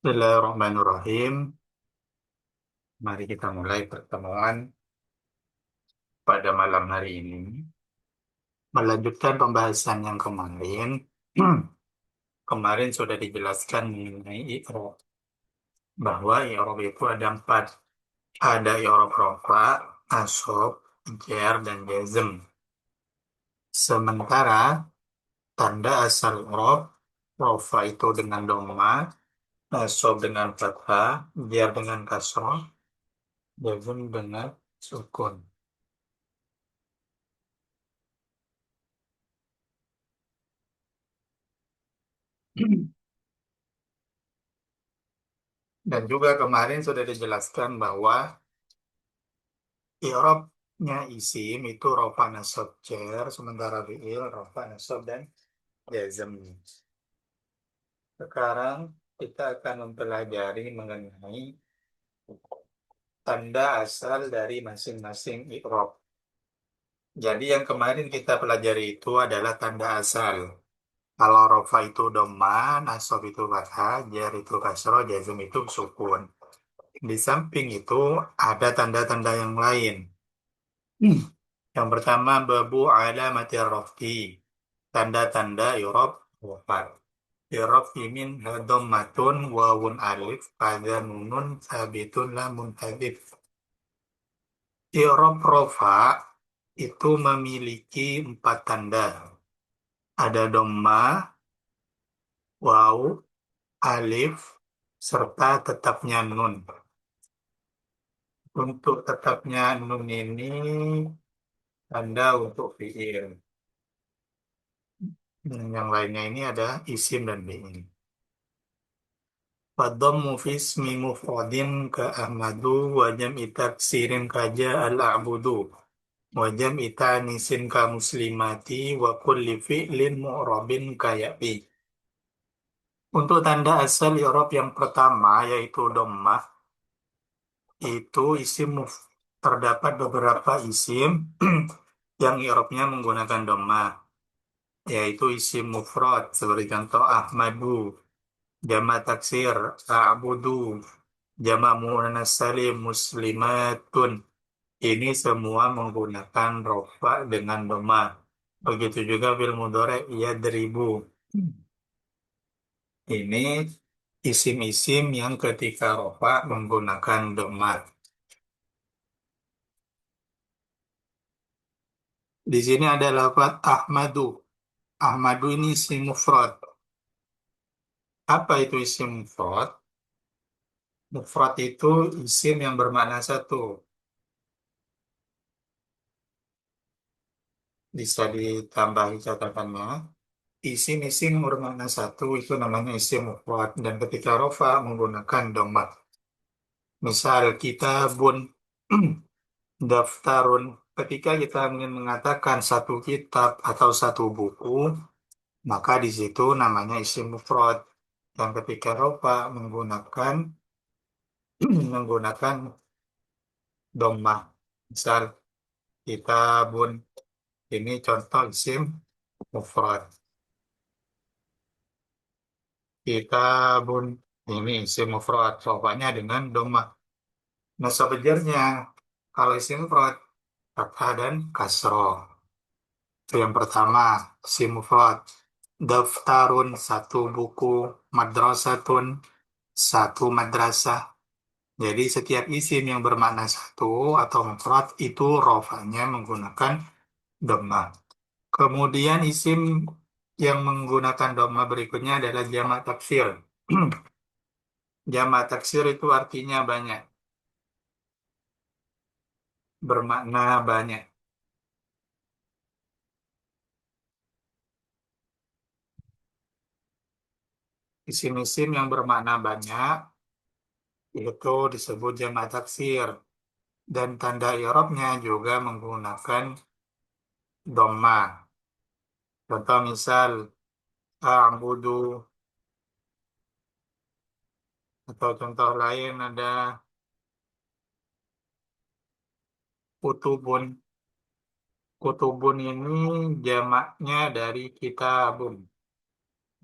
Bismillahirrahmanirrahim. Mari kita mulai pertemuan pada malam hari ini. Melanjutkan pembahasan yang kemarin. Kemarin sudah dijelaskan mengenai i'rab. Bahwa i'rab itu ada empat. Ada i'rab rafa, nasab, jar, dan jazm. Sementara tanda asal i'rab, rafa itu dengan dhamma, nasab dengan fathah, jar dengan kasrah, jazm dengan sukun. Dan juga kemarin sudah dijelaskan bahwa i'rabnya isim itu rofa nasab jar, sementara fi'il rofa nasab dan jazm. Sekarang kita akan mempelajari mengenai tanda asal dari masing-masing i'rab. Jadi yang kemarin kita pelajari itu adalah tanda asal. Kalau rofa itu dhamma, nasab itu fathah, jar itu kasroh, jazm itu sukun. Di samping itu ada tanda-tanda yang lain. Yang pertama, babu alamati rafi. Tanda-tanda i'rab rafa. I'rab min dhammatun wawun alif pada nunun sabitun lamun alif. I'rab rafa itu memiliki empat tanda. Ada dhamma, waw, alif, serta tetapnya nun. Untuk tetapnya nun ini tanda untuk fi'il. Yang lainnya ini ada isim dan fi'il. Wadhammu fi ismi mufradin ka Ahmadu wa jam'i taksirin ka al-a'budu wa jam'i tanisin ka muslimati wa kulli fi'lin mu'rabin ka ya'bi. Untuk tanda asal i'rab yang pertama yaitu dhammah itu terdapat beberapa isim yang i'rabnya menggunakan dhammah yaitu isim mufrad seperti contoh Ahmadu, jamak taksir a'budu, jamak muannas salim muslimatun. Ini semua menggunakan rofa dengan doma. Begitu juga fil mudhari yadribu. Ini isim-isim yang ketika rofa menggunakan doma. Di sini ada lafaz Ahmadu. Ahmadu ini isim mufrad. Apa itu isim mufrad? Mufrad itu isim yang bermakna satu. Bisa ditambahi catatannya. Isim-isim bermakna satu itu namanya isim mufrad dan ketika rofa menggunakan dhamma. Misal kitabun, daftarun. Ketika kita ingin mengatakan satu kitab atau satu buku, maka di situ namanya isim mufrad. Dan ketika rofa menggunakan menggunakan dhammah. Misal kitabun ini contoh isim mufrad. Kitabun ini isim mufrad. Rofanya dengan dhammah. Nasab jarnya kalau isim mufrad fathah dan kasroh. Itu yang pertama, isim mufrad. Daftarun satu buku, madrasatun satu madrasah. Jadi setiap isim yang bermakna satu atau mufrad itu rofanya menggunakan dhammah. Kemudian isim yang menggunakan dhamma berikutnya adalah jamak taksir. Jamak taksir itu artinya banyak, bermakna banyak. Isim-isim yang bermakna banyak itu disebut jamak taksir dan tanda i'rabnya juga menggunakan dhamma. Contoh misal a'budu atau contoh lain ada kutubun. Kutubun ini jamaknya dari kitabun.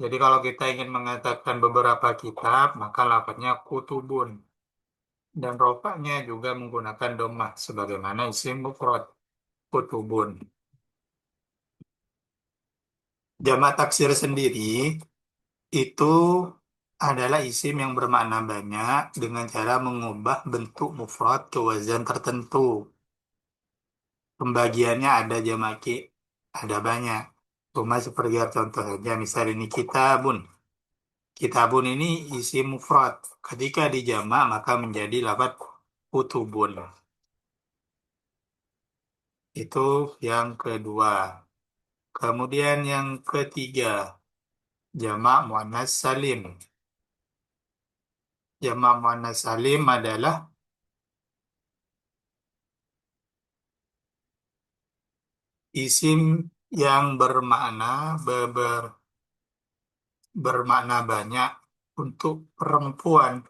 Jadi kalau kita ingin mengatakan beberapa kitab, maka lafadznya kutubun. Dan rofaknya juga menggunakan domah sebagaimana isim mufrad kutubun. Jamak taksir sendiri itu adalah isim yang bermakna banyak dengan cara mengubah bentuk mufrad ke wazan tertentu. Pembagiannya ada jamaki, ada banyak. Cuma seperti contoh saja, misal ini kitabun. Kitabun ini isim mufrad. Ketika dijamak maka menjadi lafaz kutubun. Itu yang kedua. Kemudian yang ketiga, jamak muannas salim. Jamak muannas salim adalah isim yang bermakna banyak untuk perempuan,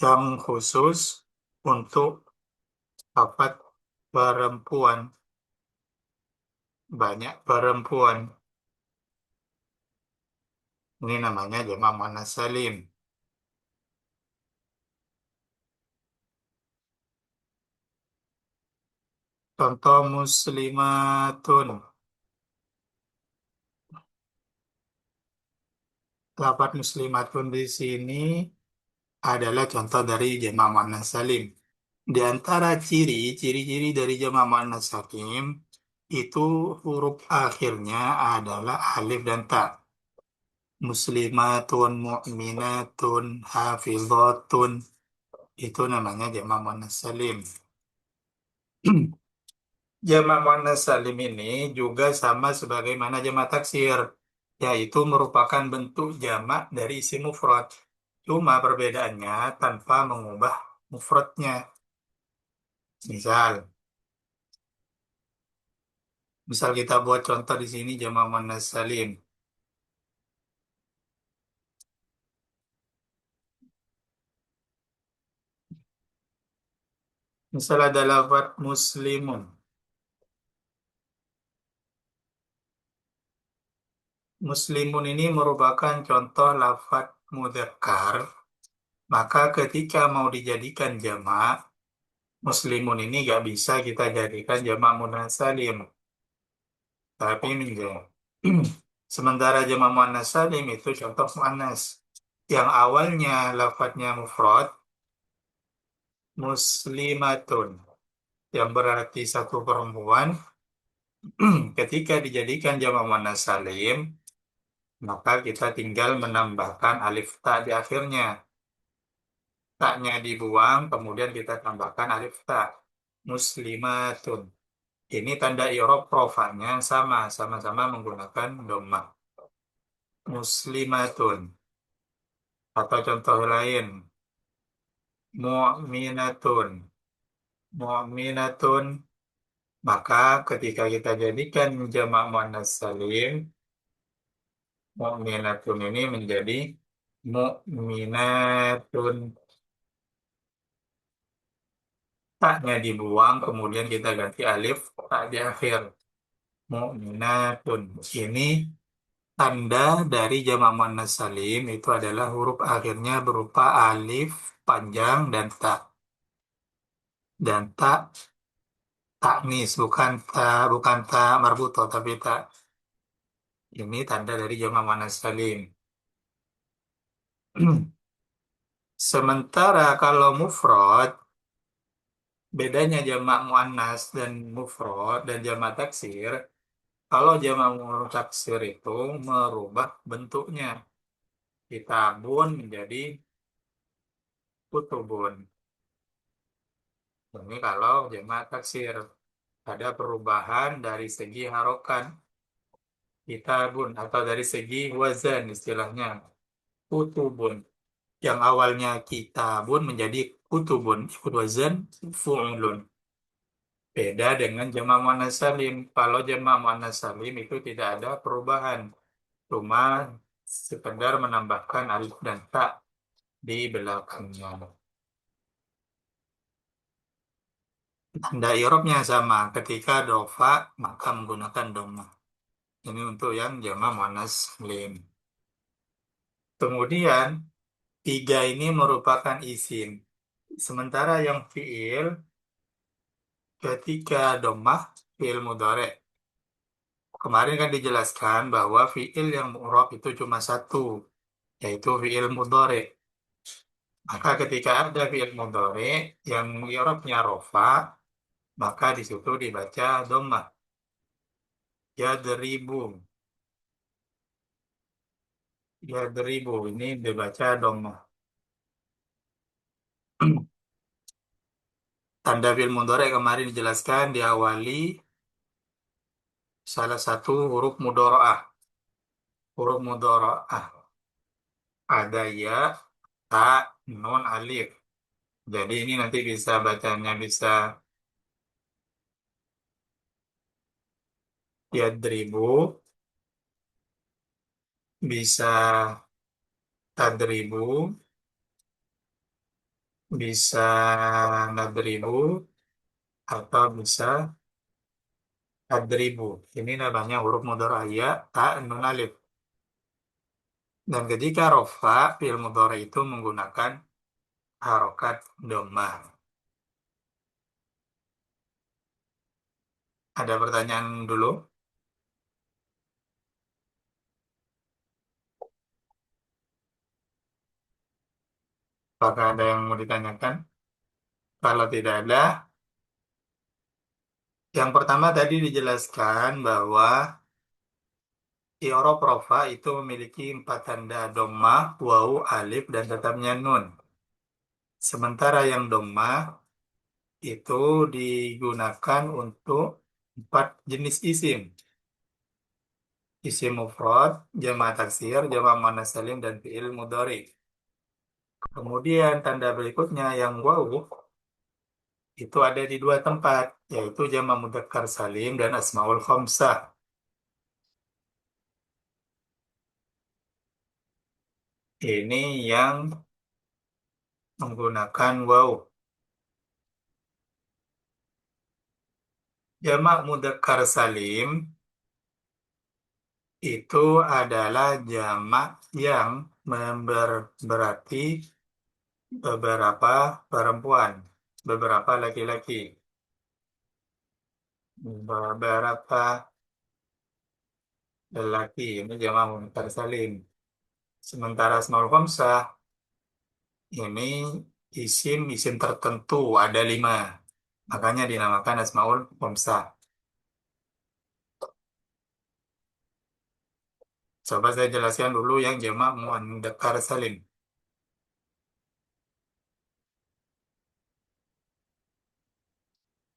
yang khusus untuk lafaz perempuan, banyak perempuan. Ini namanya jamak muannas salim. Contoh muslimatun. Lafaz muslimatun di sini adalah contoh dari jamak muannas salim. Di antara ciri-ciri dari jamak muannas salim itu huruf akhirnya adalah alif dan ta. Muslimatun, mu'minatun, hafizatun. Itu namanya jamak muannas salim. Jamak muannas salim ini juga sama sebagaimana jamak taksir, yaitu merupakan bentuk jamak dari isim mufrad. Cuma perbedaannya tanpa mengubah mufradnya. Misal, misal kita buat contoh di sini jamak muannas salim. Misal ada lafaz muslimun. Muslimun ini merupakan contoh lafaz mudzakkar. Maka ketika mau dijadikan jamak, muslimun ini nggak bisa kita jadikan jamak muannas salim. Tapi menjawab. Sementara jamak muannas salim itu contoh muannas yang awalnya lafadznya mufrad muslimatun yang berarti satu perempuan ketika dijadikan jamak muannas salim maka kita tinggal menambahkan alif ta di akhirnya. Taknya dibuang kemudian kita tambahkan alif ta muslimatun. Ini tanda i'rab rofanya sama-sama menggunakan dhammah. Muslimatun. Atau contoh lain, mu'minatun. Mu'minatun, maka ketika kita jadikan jamak muannas salim, mu'minatun ini menjadi mu'minatun. Taknya dibuang, kemudian kita ganti alif, tak di akhir. Mu'minatun. Ini tanda dari jamak muannas salim itu adalah huruf akhirnya berupa alif panjang dan tak. Dan tak taknis bukan tak marbuto tapi tak ini tanda dari jamak muannas salim. Sementara kalau mufrad bedanya jamak muannas dan mufrad dan jamak taksir. Kalau jamak taksir itu merubah bentuknya. Kitabun menjadi kutubun. Ini kalau jamak taksir ada perubahan dari segi harokat kitabun atau dari segi wazan istilahnya kutubun. Yang awalnya kitabun menjadi kutubun ikut wazan fu'ulun. Beda dengan jamak muannas salim. Kalau jamak muannas salim itu tidak ada perubahan, cuma sekedar menambahkan alif dan ta di belakangnya. Tanda i'rabnya sama. Ketika dofa maka menggunakan doma. Ini untuk yang jamak muannas salim. Kemudian tiga ini merupakan isim. Sementara yang fiil ketika domah fiil mudhari. Kemarin kan dijelaskan bahwa fiil yang mu'rab itu cuma satu, yaitu fiil mudhari. Maka ketika ada fiil mudhari yang i'rabnya rofa, maka di situ dibaca dhammah. Yadribu, yadribu ini dibaca dhammah. Tanda fiil mudhari kemarin dijelaskan diawali salah satu huruf mudharaah. Huruf mudharaah ada ya, ta, nun, alif. Jadi ini nanti bisa bacanya bisa yadribu, bisa tadribu, bisa nadribu, atau bisa tadribu. Ini namanya huruf mudhari ya, ta, nun, alif. Dan ketika rofa, fi'il mudhari itu menggunakan harokat dhammah. Ada pertanyaan dulu? Apakah ada yang mau ditanyakan? Kalau tidak ada, yang pertama tadi dijelaskan bahwa i'rab rofa itu memiliki empat tanda dhammah, wawu, alif, dan tetapnya nun. Sementara yang dhammah itu digunakan untuk empat jenis isim. Isim mufrad, jamak taksir, jamak muannas salim, dan fi'il mudhari. Kemudian tanda berikutnya yang wawu itu ada di dua tempat, yaitu jamak mudzakkar salim dan asmaul khamsah. Ini yang menggunakan wawu. Jamak mudzakkar salim itu adalah jamak yang berarti beberapa perempuan, beberapa laki-laki, beberapa lelaki. Ini jamak mudzakkar salim. Sementara asmaul khamsah ini isim tertentu ada lima, makanya dinamakan asmaul khamsah. Coba saya jelaskan dulu yang jamak mudzakkar salim.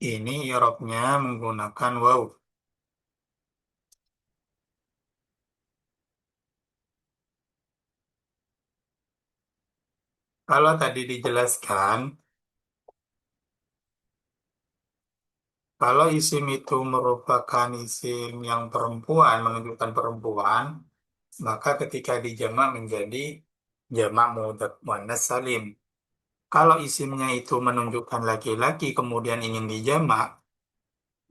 Ini i'rabnya menggunakan waw. Kalau tadi dijelaskan, kalau isim itu merupakan isim yang perempuan, menunjukkan perempuan, maka ketika dijamak menjadi jamak muannas salim. Kalau isimnya itu menunjukkan laki-laki kemudian ingin dijamak,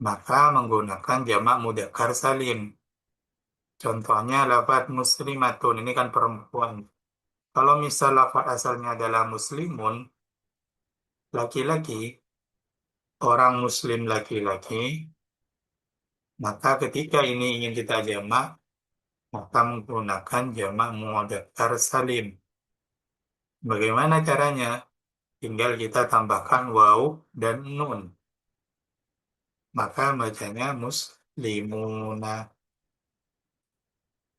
maka menggunakan jamak mudzakkar salim. Contohnya lafaz muslimatun, ini kan perempuan. Kalau misal lafaz asalnya adalah muslimun, laki-laki, orang muslim laki-laki, maka ketika ini ingin kita jamak, maka menggunakan jamak mudzakkar salim. Bagaimana caranya? Tinggal kita tambahkan waw dan nun. Maka bacanya muslimuna.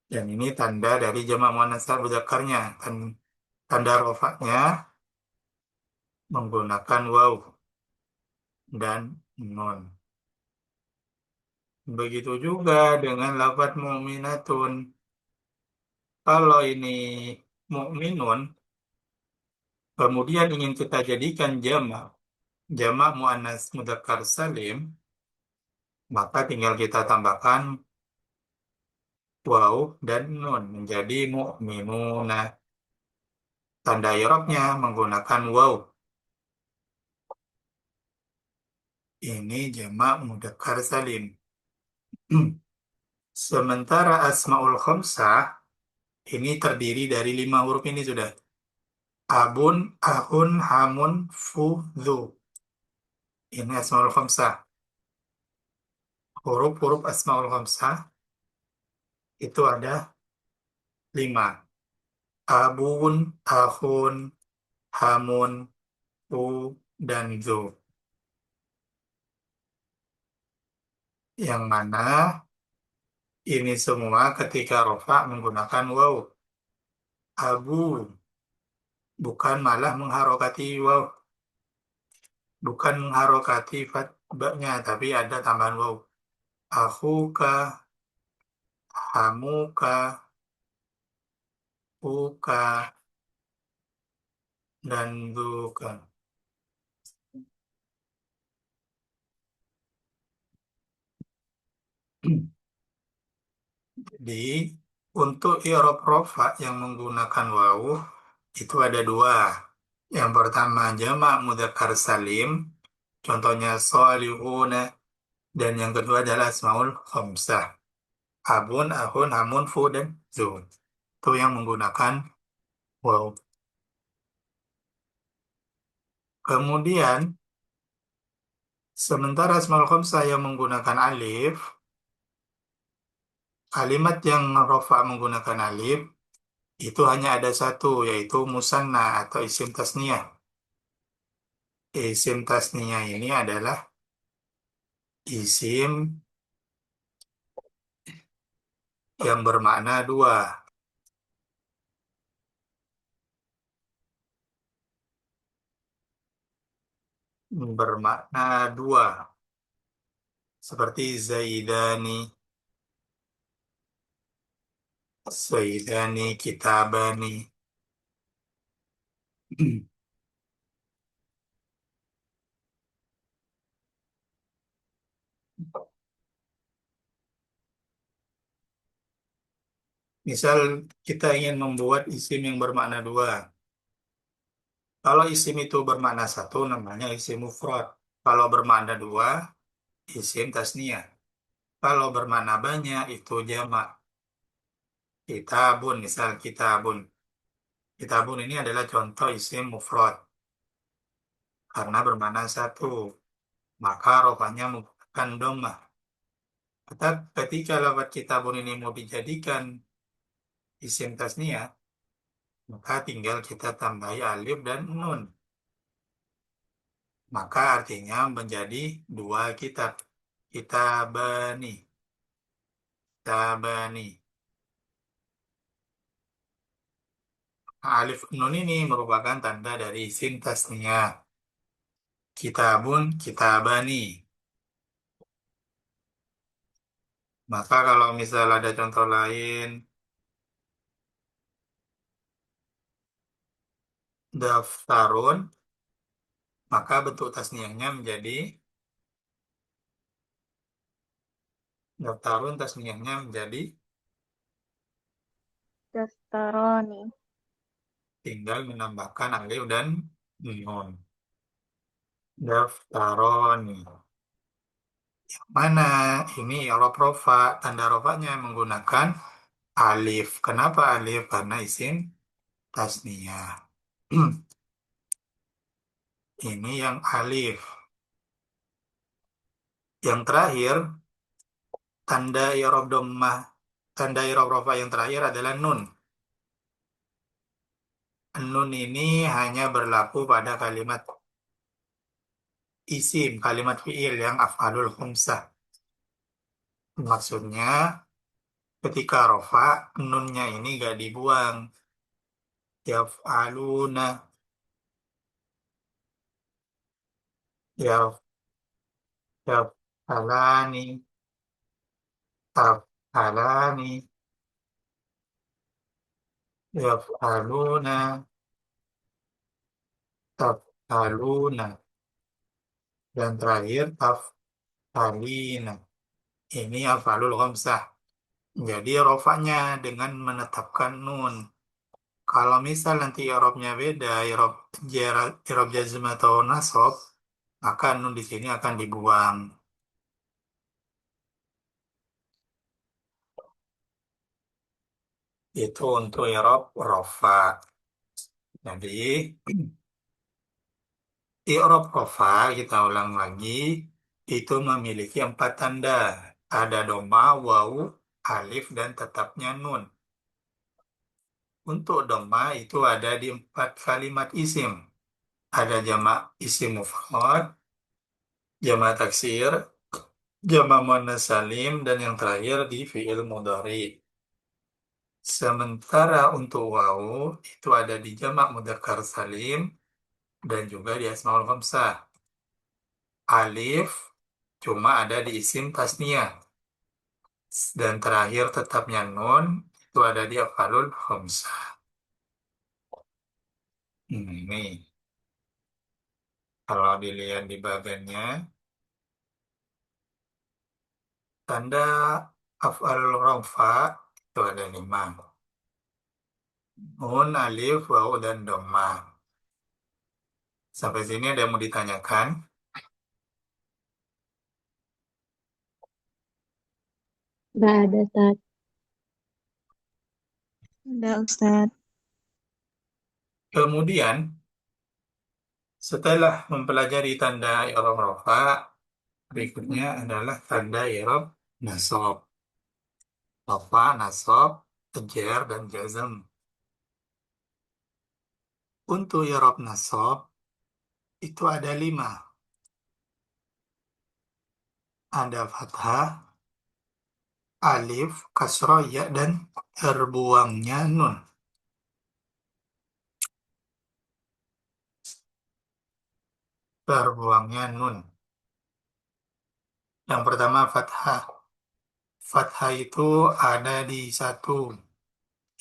Dan ini tanda dari jamak muannas mudzakarnya. Tanda rofaknya menggunakan waw dan nun. Begitu juga dengan lafaz mu'minatun. Kalau ini mu'minun, kemudian ingin kita jadikan jamak muannas mudzakkar salim, maka tinggal kita tambahkan waw dan nun menjadi mu'minuna. Tanda i'rabnya menggunakan waw. Ini jamak mudzakkar salim. Sementara asmaul khamsah Ini terdiri dari 5 huruf ini sudah. Abun, ahun, hamun, fu, dhu. Ini Asmaul Khamsah. Huruf-huruf Asmaul Khamsah itu ada 5. Abun, ahun, hamun, fu, dan dhu. Yang mana ini semua ketika rofa menggunakan waw. Abu, bukan malah mengharokati waw. Bukan mengharokati fatbanya, tapi ada tambahan waw. Akhuka, hamuka, uka, dan duka. Jadi, untuk i'rab rofa yang menggunakan waw, itu ada 2. Yang pertama, jamak mudzakkar salim, contohnya sholihuna, dan yang kedua adalah asmaul khamsah. Abun, ahun, hamun, fu, dan zu. Itu yang menggunakan waw. Kemudian, sementara asmaul khamsah yang menggunakan alif, kalimat yang rofa menggunakan alif, itu hanya ada satu, yaitu musanna atau isim tasniyah. Isim tasniyah ini adalah isim yang bermakna 2. Bermakna 2. Seperti zaidani, zaidani, kitabani. Misal kita ingin membuat isim yang bermakna 2. Kalau isim itu bermakna 1, namanya isim mufrad. Kalau bermakna 2, isim tasniyah. Kalau bermakna banyak, itu jamak. Kitabun, misal kitabun. Kitabun ini adalah contoh isim mufrad. Karena bermakna 1. Maka rofanya menggunakan dhammah. Ketika lafaz kitabun ini mau dijadikan isim tasniyah, maka tinggal kita tambahi alif dan nun. Maka artinya menjadi 2 kitab. Kitabani. Kitabani. Alif nun ini merupakan tanda dari isim tasniyah. Kitabun, kitabani. Maka kalau misal ada contoh lain, daftarun, maka bentuk tasniyahnya menjadi daftarun, tasniyahnya menjadi Dastaroni. tinggal menambahkan alif dan nun. Daftaroni. Mana ini i'rab rofa, tanda rofanya menggunakan alif. Kenapa alif? Karena isim tasniyah. Ini yang alif. Yang terakhir, tanda i'rab dhammah, tanda i'rab rofa yang terakhir adalah nun. Nun ini hanya berlaku pada kalimat isim, kalimat fiil yang af'alul khamsah. Maksudnya, ketika rofa, nunnya ini gak dibuang. Yaf'aluna, yaf, yaf'alani, taf'alani, yaf'aluna, taf'aluna. Dan terakhir, taf'alina. Ini af'alul khamsah. Jadi rofanya dengan menetapkan nun. Kalau misal nanti i'rabnya beda, i'rab jazm atau nasab, maka nun di sini akan dibuang. Itu untuk i'rab rofa. Jadi, i'rab rofa, kita ulang lagi, itu memiliki empat tanda. Ada doma, wawu, alif, dan tetapnya nun. Untuk doma itu ada di empat kalimat isim. Ada jamak isim mufrad, jamak taksir, jamak muannas salim, dan yang terakhir di fi'il mudhari. Sementara untuk wawu itu ada di jamak mudzakkar salim dan juga di asmaul khamsah. Alif cuma ada di isim tasniyah. Dan terakhir tetapnya nun itu ada di afalul khamsah. Ini kalau dilihat di bagiannya, tanda afalul rafa itu ada lima. Nun, alif, wawu, dan dhamma. Sampai sini ada yang mau ditanyakan? Nggak ada, Ustaz. Ada Ustadz. Kemudian, setelah mempelajari tanda i'rab rafa, berikutnya adalah tanda i'rab nasab. Rafa, nasab, jar, dan jazm. Untuk i'rab nasab, itu ada lima. Ada fathah, alif, kasroh, ya, dan terbuangnya nun. Terbuangnya nun. Yang pertama fathah. Fathah itu ada di satu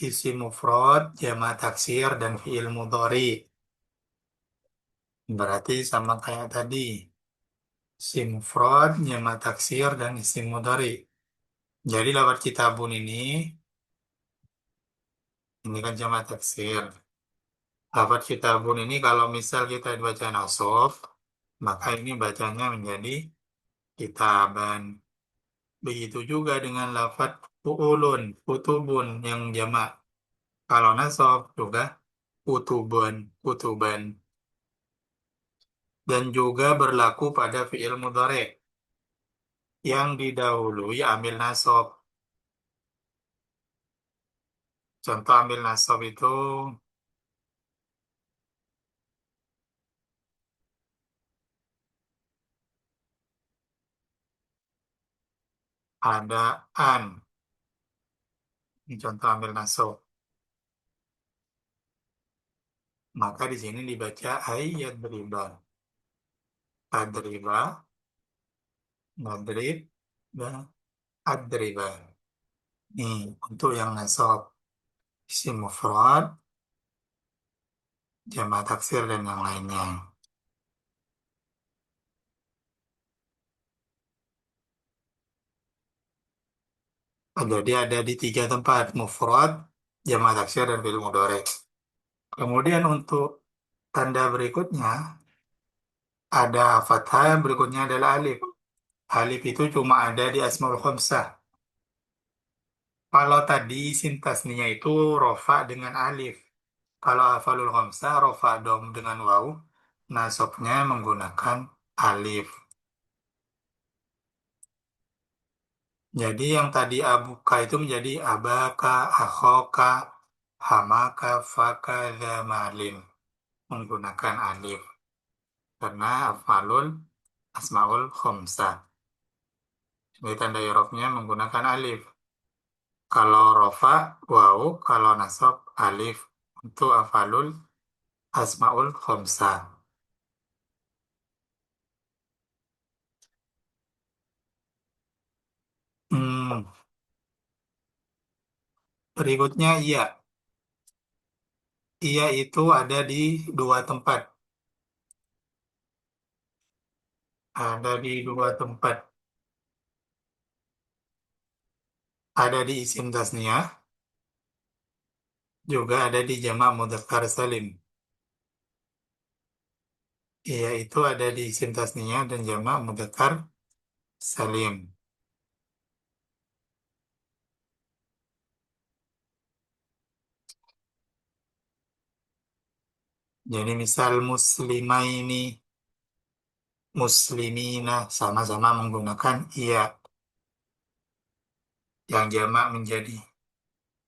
isim mufrad, jamak taksir, dan fi'il mudhari. Berarti sama kayak tadi. Isim mufrad, jamak taksir, dan isim mudhari. Jadi lafaz kitabun ini kan jamak taksir. Lafaz kitabun ini kalau misal kita baca nasab, maka ini bacanya menjadi kitaban. Begitu juga dengan lafaz fu'ulun, kutubun yang jamak. Kalau nasab juga kutubun, kutuban. Dan juga berlaku pada fi'il mudhari yang didahului amil nasab. Contoh amil nasab itu ada an. Ini contoh amil nasab. Maka di sini dibaca ayat beriba. Adriba, madrib, dan adriba. Nih, untuk yang nasab. Isim mufrad, jamak taksir, dan yang lainnya. Jadi ada di tiga tempat. Mufrad, jamak taksir, dan fi'il mudhari. Kemudian untuk tanda berikutnya, ada fathah, yang berikutnya adalah alif. Alif itu cuma ada di Asmaul Khamsah. Kalau tadi sintasnya itu rofa dengan alif. Kalau afalul khamsah rofa dom dengan waw, nasabnya menggunakan alif. Jadi yang tadi abuka itu menjadi abaka, akhoka, hamaka, faka, zamalin. Menggunakan alif. Karena afalul asmaul khamsah. Jadi tanda i'rabnya menggunakan alif. Kalau rofa, waw, kalau nasab, alif. Untuk afalul asmaul khamsah. Hmm, berikutnya iya. Iya itu ada di dua tempat. Ada di dua tempat. Ada di isim tasniyah, juga ada di jamak mudzakkar salim. Iya itu ada di isim tasniyah dan jamak mudzakkar salim. Jadi misal muslimaini, muslimina sama-sama menggunakan iya yang jamak menjadi.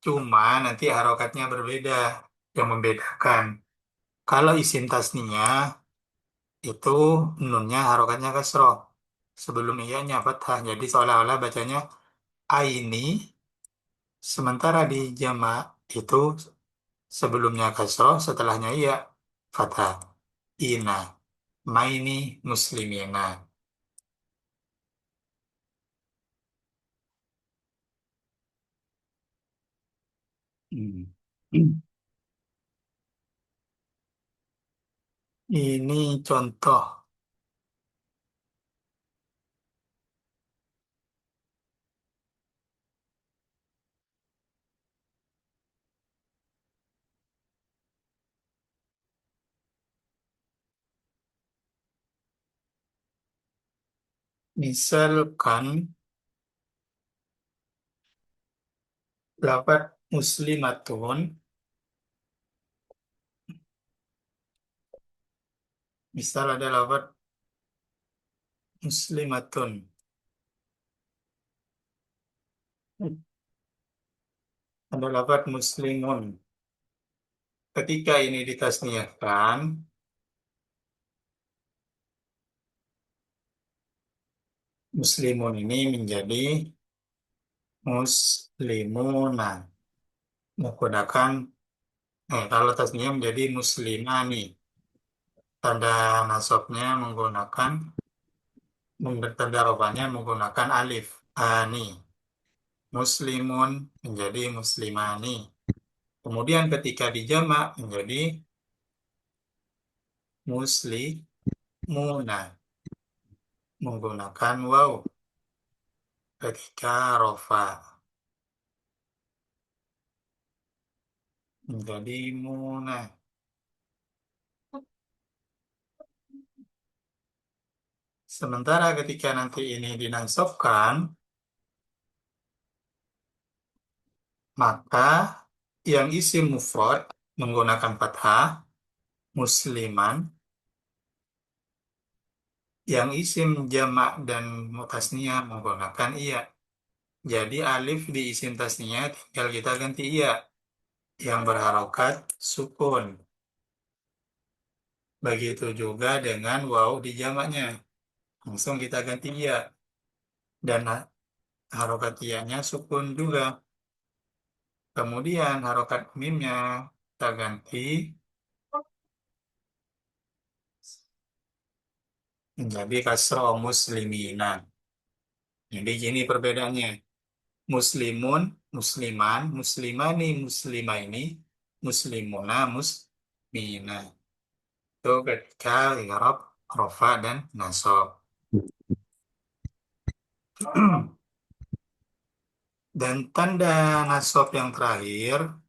Cuma nanti harokatnya berbeda yang membedakan. Kalau isim tasniya itu nunnya harokatnya kasroh. Sebelum iyanya fathah. Jadi seolah-olah bacanya aini. Sementara di jamak itu sebelumnya kasroh, setelahnya iya fathah. Ina, maini, muslimina. Hmm. Ini contoh. Misalkan lafaz muslimatun, misal ada lafaz muslimatun, ada lafaz muslimun. Ketika ini ditasniahkan, muslimun ini menjadi muslimuna. Menggunakan, kalau tasniah menjadi muslimani. Tanda nasabnya menggunakan, tanda rofanya menggunakan alif. Ani. Muslimun menjadi muslimani. Kemudian ketika dijamak menjadi muslimuna menggunakan waw ketika rofa menjadi muna. Sementara ketika nanti ini dinansabkan, maka yang isim mufrad menggunakan fathah musliman, yang isim jamak dan mutasnia menggunakan iya. Jadi alif di isim tasnia tinggal kita ganti iya yang berharokat sukun. Begitu juga dengan waw di jamaknya. Langsung kita ganti iya. Dan harokat iyanya sukun juga. Kemudian harokat mimnya kita ganti menjadi kasroh muslimina. Jadi gini perbedaannya. Muslimun, musliman, muslimani, muslimaini, muslimuna, muslimina. Itu ketika i'rab, rofa, dan nasab. Dan tanda nasab yang terakhir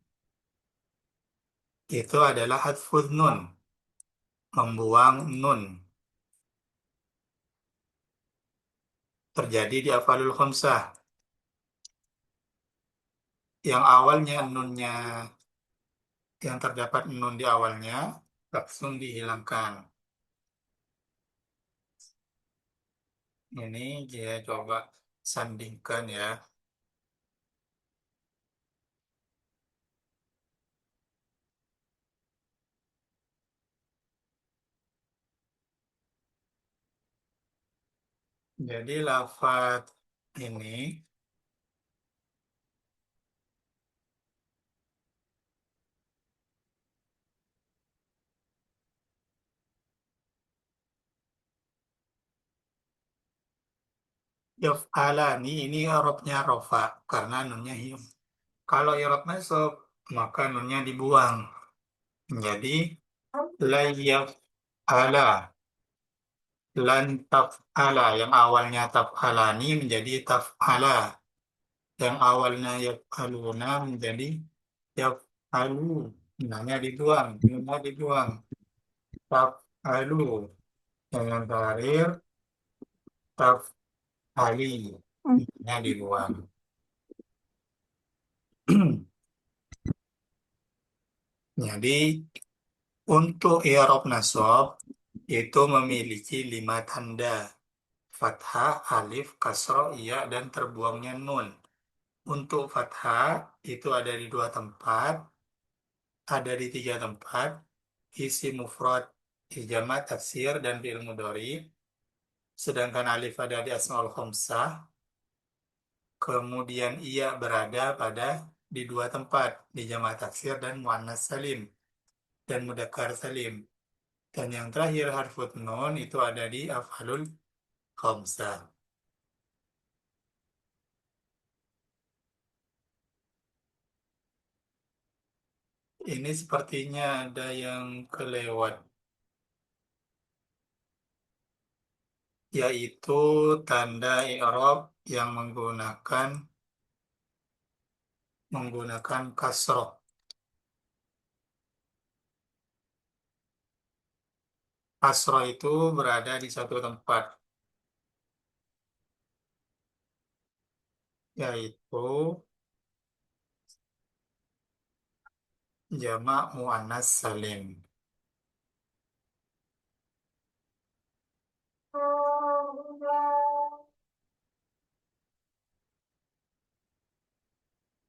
itu adalah hadfudz nun, membuang nun. Terjadi di afalul khamsah. Yang awalnya nunnya, yang terdapat nun di awalnya, langsung dihilangkan. Ini dia coba sandingkan ya. Jadi lafaz ini yaf'alani ini i'rabnya rofa karena nunnya hium. Kalau i'rab nasab maka nunnya dibuang menjadi la yaf'ala, lan taf'ala, yang awalnya taf'alani menjadi taf'ala, yang awalnya yaf'aluna menjadi yaf'alu. Nunnya dibuang, nunnya dibuang. Taf'alu, yang terakhir taf'ali, nunnya dibuang. Jadi Untuk i'rab nasab itu memiliki 5 tanda. Fathah, alif, kasroh, iya, dan terbuangnya nun. Untuk fathah itu ada di 2 tempat, ada di 3 tempat, isi mufrad, jamak, taksir, dan fi'il mudhari. Sedangkan alif ada di asmaul khamsah, kemudian iya berada pada di 2 tempat, di jamak taksir dan muannas salim dan mudzakkar salim. Dan yang terakhir harfut nun itu ada di af'alul khamsah. Ini sepertinya ada yang kelewat, yaitu tanda i'rab yang menggunakan kasroh. Kasroh itu berada di 1 tempat, yaitu jamak muannas salim.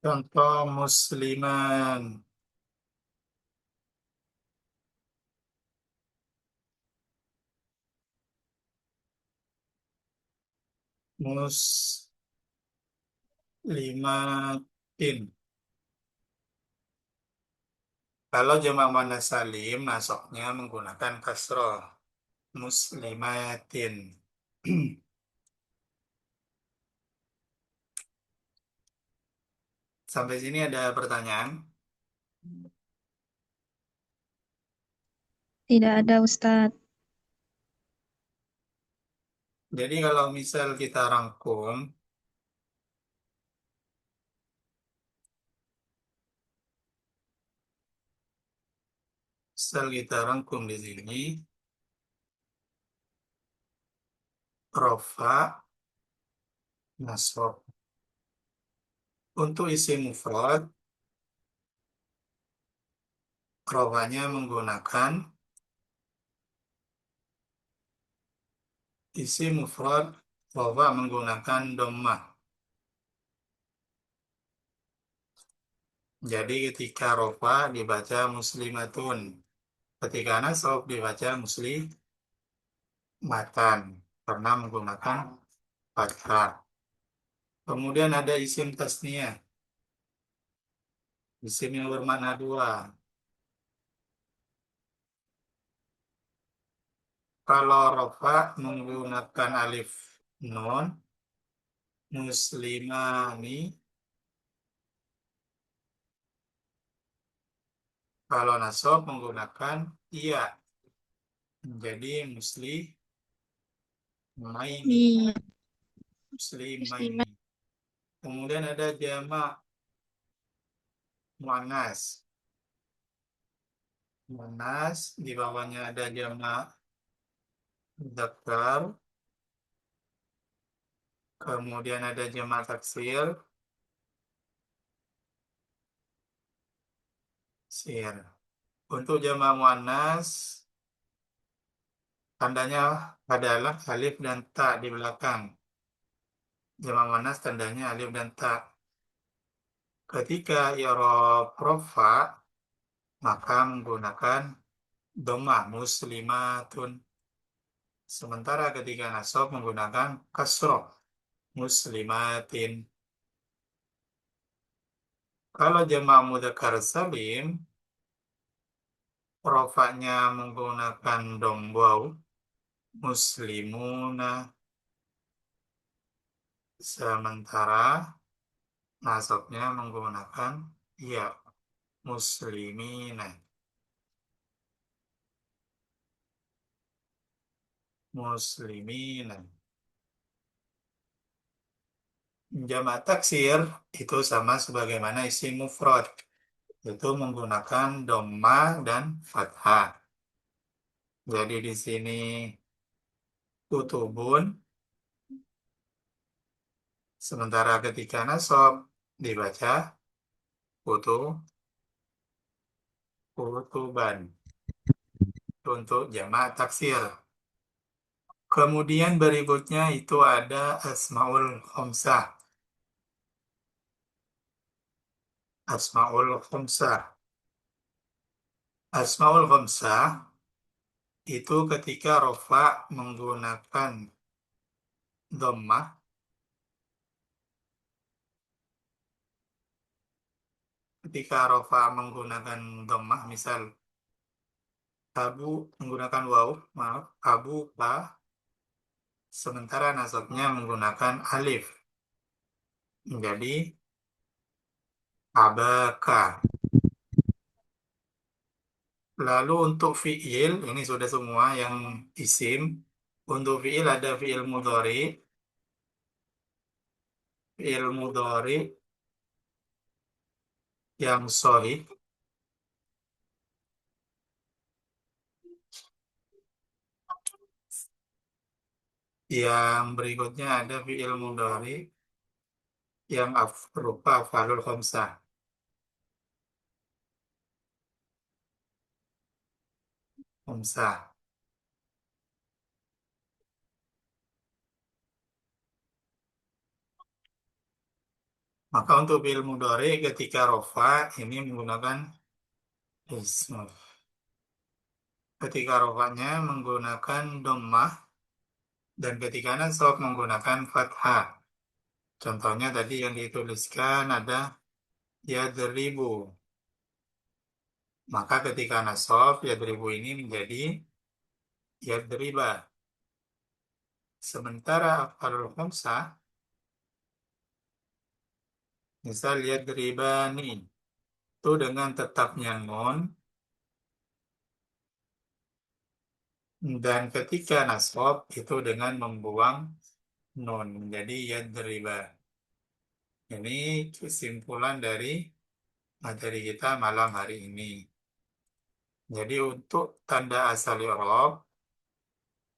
Contoh musliman, muslimatin. Kalau jamak muannas salim, nasabnya menggunakan kasroh. Muslimatin. Sampai sini ada pertanyaan. Tidak ada Ustadz. Jadi kalau misal kita rangkum, di sini, rofa, nasab. Untuk isi mufrad, rofanya menggunakan isi mufrad, rofa menggunakan dhammah. Jadi ketika rofa dibaca muslimatun, ketika nasab dibaca muslimatan karena menggunakan fathah. Kemudian ada isim tasniyah, isim yang bermakna dua. Kalau rofa menggunakan alif nun, muslimani. Kalau nasab menggunakan iya, menjadi muslimaini, Iya, muslimaini. muslimat. Kemudian ada jamak muannas. Muannas di bawahnya ada jamak dzakar, kemudian ada jamak taksir, sir. Untuk jamak muannas tandanya adalah alif dan ta di belakang. Jamak muannas tandanya alif dan ta. Ketika i'rab rafa maka menggunakan dhammah muslimatun. Sementara ketika nasab menggunakan kasroh muslimatin. Kalau jamak mudzakkar salim, rofaknya menggunakan dom muslimuna. Sementara nasabnya menggunakan ya muslimina. Muslimina. Jamak taksir itu sama sebagaimana isim mufrad, itu menggunakan dhamma dan fathah. Jadi di sini kutubun, sementara ketika nasab dibaca kutu, kutuban. untuk jamak taksir. Kemudian berikutnya itu ada asmaul khamsah. Asmaul khamsah. Asmaul khamsah itu ketika rofa menggunakan dhammah, ketika rofa menggunakan dhammah, misal abu menggunakan waw, maaf, abu ba, sementara nasabnya menggunakan alif, menjadi abaka. Lalu untuk fiil, ini sudah semua yang isim. Untuk fiil ada fiil mudhari yang sahih. Yang berikutnya ada fiil mudhari yang berupa af'alul khamsah. Khamsah. Maka untuk fiil mudhari ketika rofa ini menggunakan ism. Ketika rofanya menggunakan dhammah dan ketika nasab menggunakan fathah. Contohnya tadi yang dituliskan ada yadribu. Maka ketika nasab yadribu ini menjadi yadriba. Sementara af'alul khamsah misal yadribani itu dengan tetapnya nun dan ketika nasab itu dengan membuang nun menjadi yadriba. Ini kesimpulan dari materi kita malam hari ini. Jadi untuk tanda asal i'rab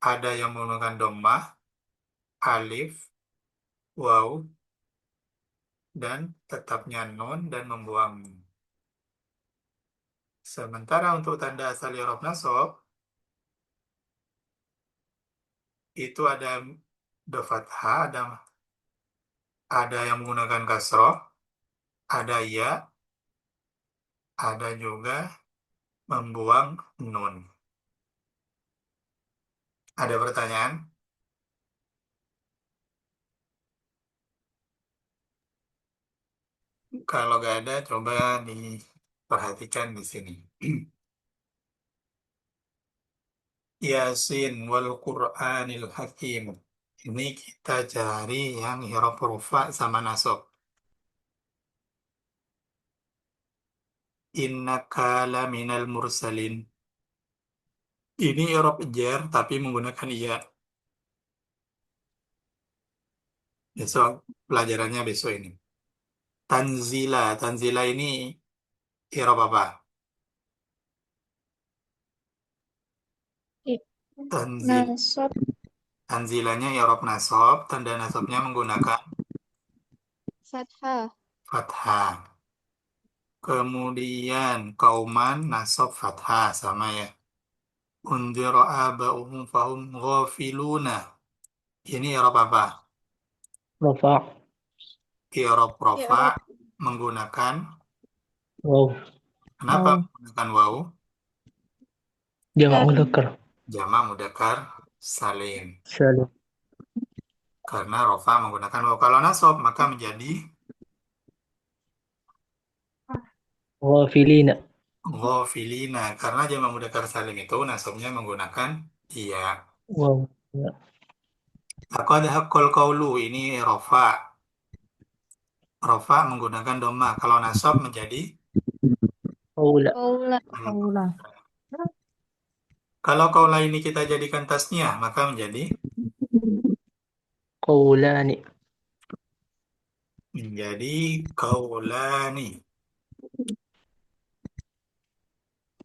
ada yang menggunakan dhammah, alif, waw, dan tetapnya nun dan membuang nun. Sementara untuk tanda asal i'rab nasab itu ada fathah, ada yang menggunakan kasroh, ada ya, ada juga membuang nun. Ada pertanyaan? Kalau nggak ada, coba diperhatikan di sini. Yasin wal Qur'anil Hakim. Ini kita cari yang huruf rufa sama nasab. Innaka minal mursalin. Ini huruf jar tapi menggunakan iya. Besok pelajarannya besok ini. Tanzila. Tanzila ini huruf apa? I- Tanzil. Nasab Tanzilanya huruf nasab. Tanda nasabnya menggunakan fathah. fathah. Kemudian kauman nasab fathah sama ya. Undira aba'uhum fahum ghafiluna. Ini huruf apa? Rafa. Huruf rofa I'rab menggunakan, Wow. kenapa menggunakan waw? Jamak karena mudzakkar. Jamak mudzakkar salim. Salim. Karena rofa menggunakan waw. Kalau nasab maka menjadi Ghafilina. ghafilina. Karena jamak mudzakkar salim itu nasabnya menggunakan iya. Wow. Ya. Laqad haqqal qawlu ini rofa. Rofa menggunakan doma. Kalau nasab menjadi Qaula. qaula. Qaula. kalau kaula ini kita jadikan tasniah maka menjadi Qaulani. kaulani.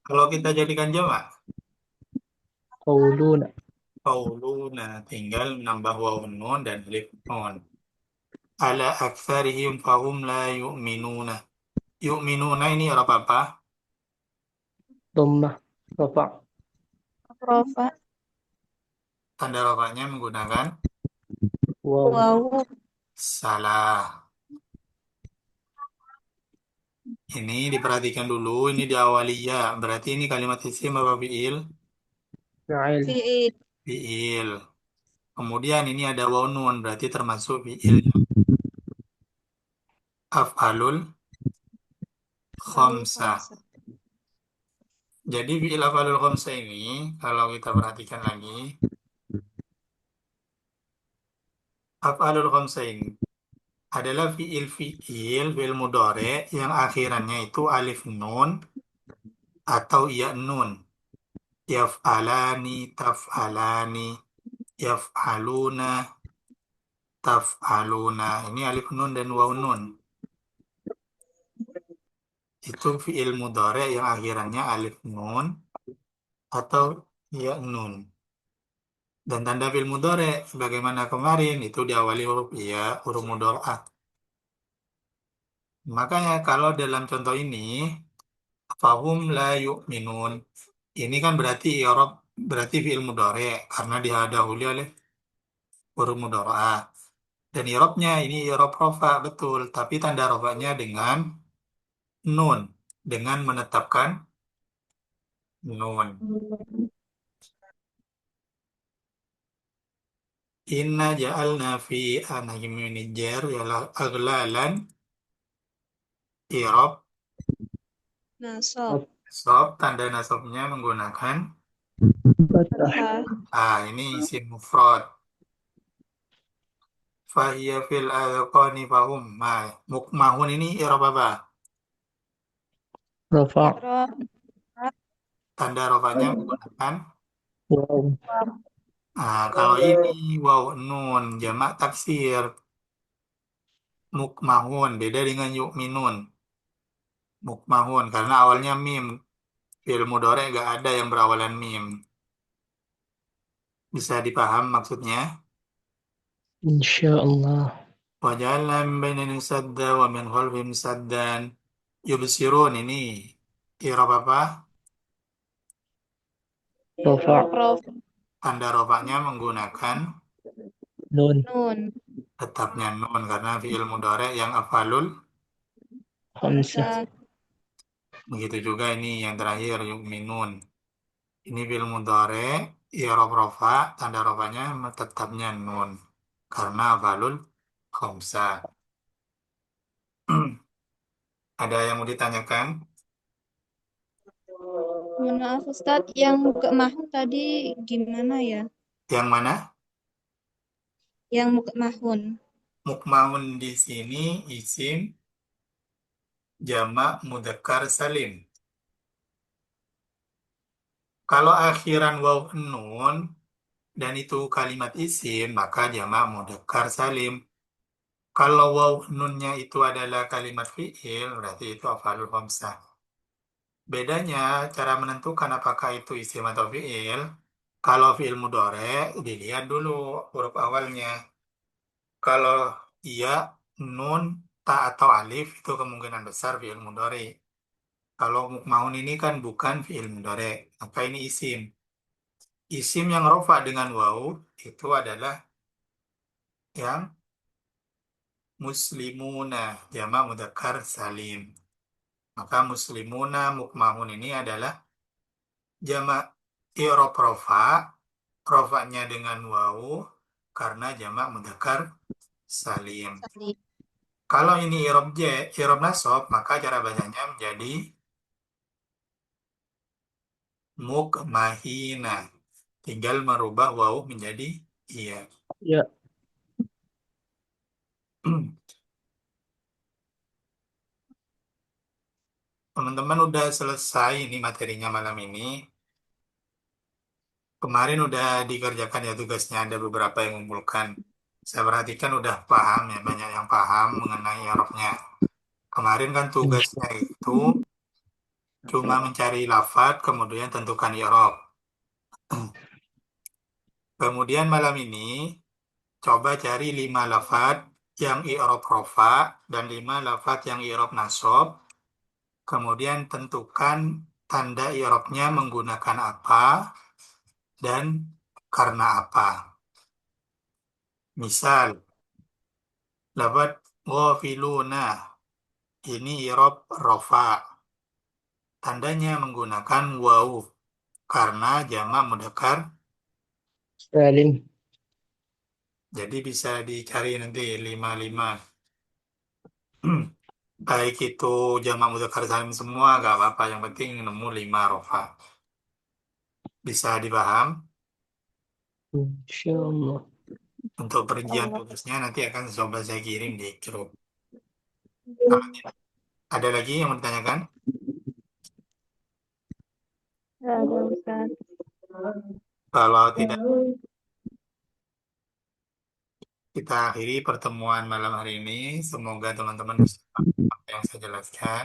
Kalau kita jadikan jamak Qauluna. qauluna tinggal menambah waw nun dan alif nun. Ala aktsarihim fahum la yu'minuna. Yu'minuna ini huruf apa? Dhammah. Rafa. Rofa. Tanda rofanya menggunakan Wow. Wawu. salah. Ini diperhatikan dulu, ini di awaliyah. Berarti ini kalimat isim apa fi'il? Fa'il. Fi'il. Fi'il. Kemudian ini ada waw nun, berarti termasuk fi'il. Af'alul Alul khamsah. khamsah. Jadi fi'il af'alul khamsah ini, kalau kita perhatikan lagi, af'alul khamsah ini adalah fi'il mudhari yang akhirannya itu alif nun atau ya nun. Yaf'alani, taf'alani, yaf'aluna, taf'aluna. Ini alif nun dan waw nun. Itu fi'il mudhari yang akhirannya alif nun atau ya nun. Dan tanda fi'il mudhari sebagaimana kemarin itu diawali huruf ya, huruf mudhari'ah. Makanya kalau dalam contoh ini fahum la yu'minun. Ini kan berarti i'rab berarti fi'il mudhari karena dihadahuli oleh huruf mudhari'ah. Dan i'rabnya ini i'rab rofa betul, tapi tanda rofanya dengan nun, dengan menetapkan nun. Inna ja'alna fi anahimini jar ialah aglalan i'rab Nasab. sob, tanda nasabnya menggunakan Fathah. ini isim mufrad. Fahiyya fil adqani fahum mukmahun ini i'rab apa? Rafa'. Rof. Tanda rofanya menggunakan Wow. kalau ini waw nun jamak taksir mukmahun beda dengan yu'minun. Mukmahun karena awalnya mim. Fi'il mudhari nggak ada yang berawalan mim. Bisa dipaham maksudnya? Insyaallah. Waja'alna min bainihim sadda wa min khalfihim saddan. Yubsirun ini i'rab apa? Rafa'. Rof. Tanda rofanya menggunakan Nun. Nun. tetapnya nun karena fi'il mudhari yang afalul. Khamsah. Sa. Begitu juga ini yang terakhir yu'minun. Ini fi'il mudhari i'rab rofa tanda rofanya tetapnya nun karena afalul khamsah. Ada yang mau ditanyakan? Mohon maaf Ustadz, yang Muka Mahun tadi gimana ya? Yang mana? Yang Muka Mahun. Mukmaun di sini isim jamak mudzakkar salim. Kalau akhiran waw nun dan itu kalimat isim, maka jamak mudzakkar salim. Kalau waw nunnya itu adalah kalimat fi'il, berarti itu af'alul khamsah. Bedanya cara menentukan apakah itu isim atau fi'il. Kalau fi'il mudhari dilihat dulu huruf awalnya. Kalau iya, nun, ta atau alif itu kemungkinan besar fi'il mudhari. Kalau mukmaun ini kan bukan fi'il mudhari, maka ini isim. Isim yang rofa dengan waw itu adalah yang muslimuna, jamak mudzakkar salim. Maka muslimuna mukmaun ini adalah jamak i'rab rofa, rofanya dengan waw karena jamak mudzakkar salim. Salih. Kalau ini i'rab nasab, maka cara bacanya menjadi mukmahina. Tinggal merubah waw menjadi iya. Ya. Teman-teman udah selesai ini materinya malam ini. Kemarin udah dikerjakan ya tugasnya, ada beberapa yang mengumpulkan. Saya perhatikan udah paham ya, banyak yang paham mengenai i'rabnya. Kemarin kan tugasnya itu cuma mencari lafadz, kemudian tentukan i'rab. Kemudian malam ini coba cari 5 lafadz yang i'rab rofa dan 5 lafadz yang i'rab nasab. Kemudian tentukan tanda i'rabnya menggunakan apa dan karena apa. Misal, lafaz ghafiluna ini irob rofa. Tandanya menggunakan waw karena jamak mudzakkar. Salim. Jadi bisa dicari nanti 55. Baik itu jamak mudzakkar salim semua gak apa-apa. Yang penting nemu 5 rofa. Bisa dipaham? Insyaallah. Untuk perincian Allah. tugasnya nanti akan coba saya kirim di grup. Ada lagi yang mau ditanyakan? Ya, ada Ustaz. Kalau tidak, kita akhiri pertemuan malam hari ini. Semoga teman-teman bisa paham apa yang saya jelaskan.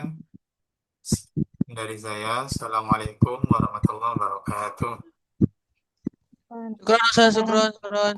Dari saya, Assalamualaikum warahmatullahi wabarakatuh. Syukran Ustaz, syukran, syukran.